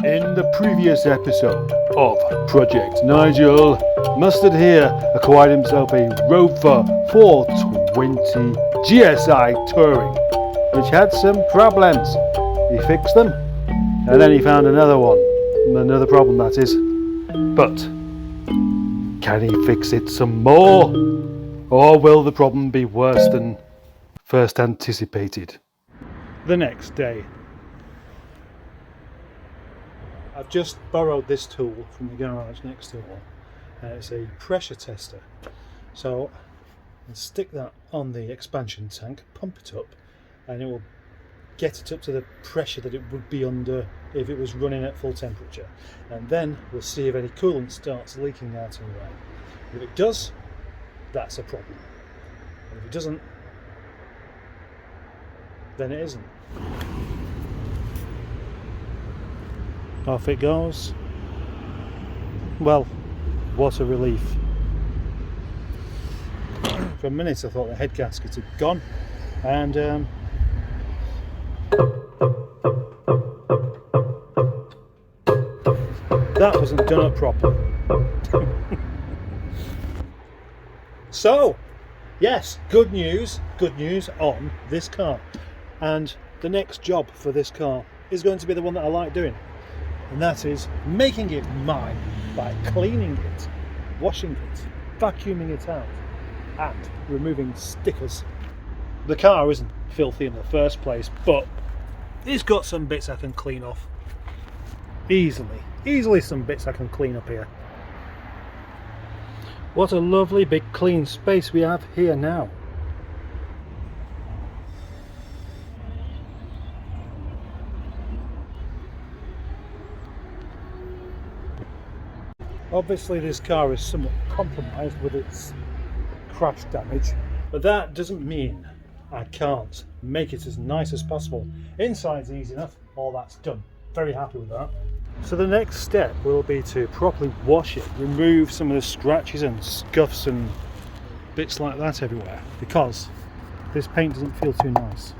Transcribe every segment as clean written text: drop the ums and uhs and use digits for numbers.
In the previous episode of Project Nigel, Mustard here acquired himself a Rover 420 GSI Touring, which had some problems. He fixed them, and then he found another problem that is. But can he fix it some more? Or will the problem be worse than first anticipated? The next day. I've just borrowed this tool from the garage next door. It's a pressure tester. So I'll stick that on the expansion tank, pump it up, and it will get it up to the pressure that it would be under if it was running at full temperature. And then we'll see if any coolant starts leaking out anyway. If it does, that's a problem. And if it doesn't, then it isn't. Off it goes. Well, what a relief. For a minute I thought the head gasket had gone, and that wasn't done up properly. So, yes, good news on this car. And the next job for this car is going to be the one that I like doing. And that is making it mine by cleaning it, washing it, vacuuming it out, and removing stickers. The car isn't filthy in the first place, but it's got some bits I can clean off. Easily some bits I can clean up here. What a lovely big clean space we have here now. Obviously this car is somewhat compromised with its crash damage, but that doesn't mean I can't make it as nice as possible. Inside's easy enough, all that's done. Very happy with that. So the next step will be to properly wash it, remove some of the scratches and scuffs and bits like that everywhere, because this paint doesn't feel too nice.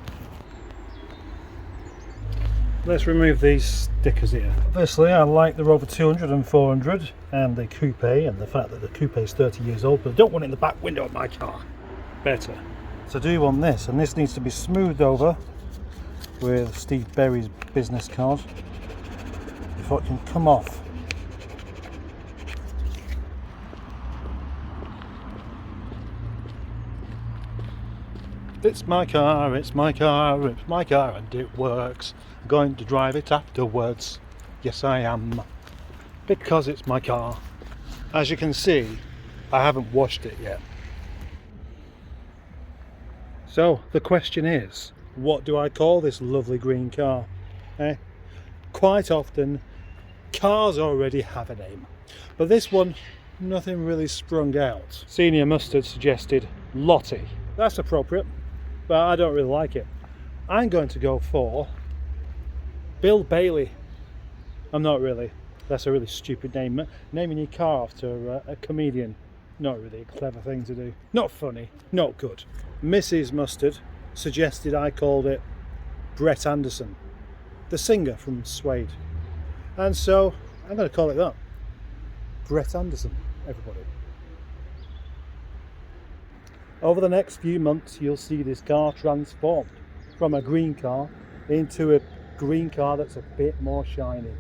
Let's remove these stickers here. Obviously I like the Rover 200 and 400 and the coupe, and the fact that the coupe is 30 years old, but I don't want it in the back window of my car. Better. So do want this, and this needs to be smoothed over with Steve Berry's business card before it can come off. It's my car, it's my car, it's my car, and it works. I'm going to drive it afterwards. Yes, I am. Because it's my car. As you can see, I haven't washed it yet. So, the question is, what do I call this lovely green car? Quite often, cars already have a name. But this one, nothing really sprung out. Senior Mustard suggested Lottie. That's appropriate, but I don't really like it. I'm going to go for Bill Bailey. I'm not really. That's a really stupid name. Naming your car after a comedian, not really a clever thing to do. Not funny, not good. Mrs. Mustard suggested I called it Brett Anderson, the singer from Suede. And so I'm going to call it that. Brett Anderson, everybody. Over the next few months you'll see this car transformed from a green car into a green car that's a bit more shiny.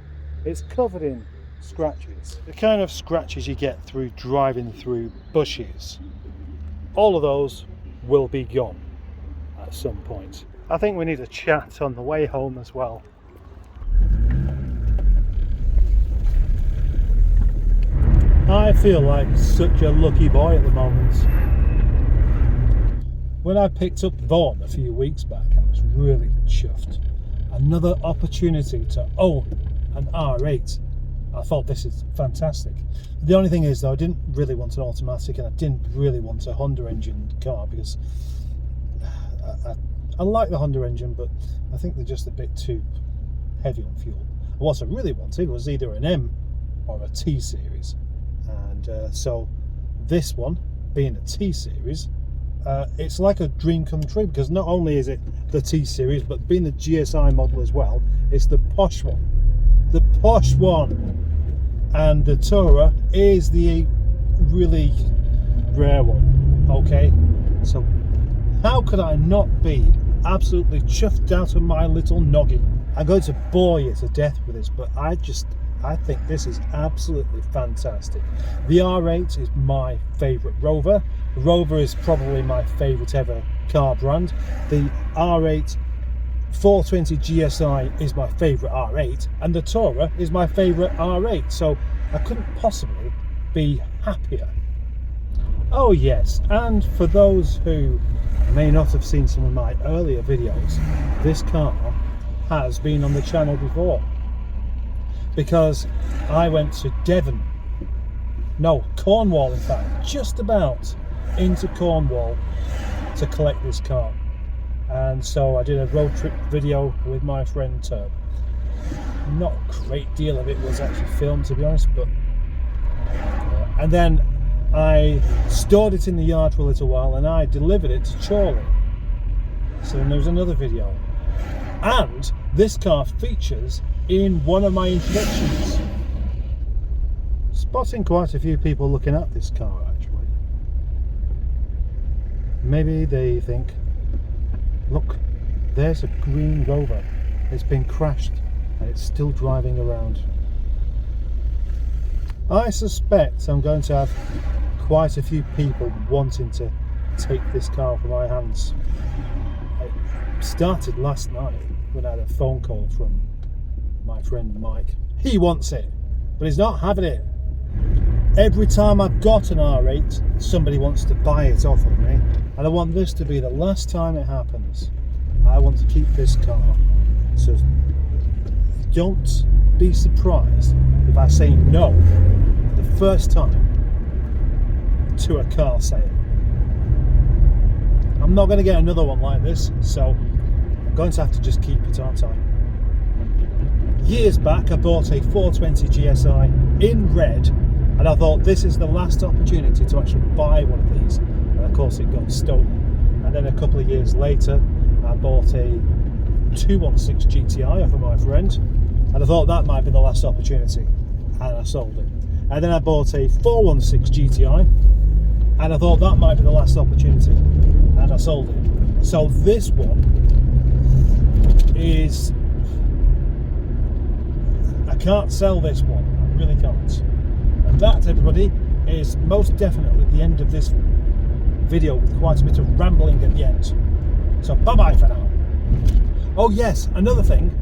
It's covered in scratches, the kind of scratches you get through driving through bushes. All of those will be gone at some point. I think we need a chat on the way home as well. I feel like such a lucky boy at the moment. When I picked up Vaughn a few weeks back, I was really chuffed. Another opportunity to own an R8. I thought this is fantastic. The only thing is though, I didn't really want an automatic, and I didn't really want a Honda engine car, because I like the Honda engine, but I think they're just a bit too heavy on fuel. And what I really wanted was either an M or a T series, and so this one being a T series, it's like a dream come true, because not only is it the T series, but being the GSI model as well, it's the posh one. the posh one, and the Tourer is the really rare one. Okay, so how could I not be absolutely chuffed out of my little noggin? I'm going to bore you to death with this, but I think this is absolutely fantastic. The R8 is my favourite Rover. The Rover is probably my favourite ever car brand. The R8 420 GSI is my favourite R8, and the Tourer is my favourite R8, so I couldn't possibly be happier. Oh yes, and for those who may not have seen some of my earlier videos, this car has been on the channel before, because I went to Devon, no, Cornwall in fact, just about into Cornwall to collect this car. And so I did a road trip video with my friend Turb. Not a great deal of it was actually filmed, to be honest, but and then I stored it in the yard for a little while and I delivered it to Chorley. So then there was another video. And this car features in one of my introductions. Spotting quite a few people looking at this car actually. Maybe they think, look, there's a green Rover. It's been crashed and it's still driving around. I suspect I'm going to have quite a few people wanting to take this car off my hands. It started last night when I had a phone call from my friend Mike. He wants it, but he's not having it. Every time I've got an R8, somebody wants to buy it off of me, and I want this to be the last time it happens. I want to keep this car, so don't be surprised if I say no the first time to a car sale. I'm not going to get another one like this, so I'm going to have to just keep it, aren't I? Years back I bought a 420 GSI in red, and I thought this is the last opportunity to actually buy one of these, and of course it got stolen. And then a couple of years later I bought a 216 GTI off of my friend, and I thought that might be the last opportunity, and I sold it. And then I bought a 416 GTI, and I thought that might be the last opportunity, and I sold it. So this one is, I can't sell this one, I really can't. And that, everybody, is most definitely the end of this video, with quite a bit of rambling at the end. So bye bye for now. Oh yes, another thing.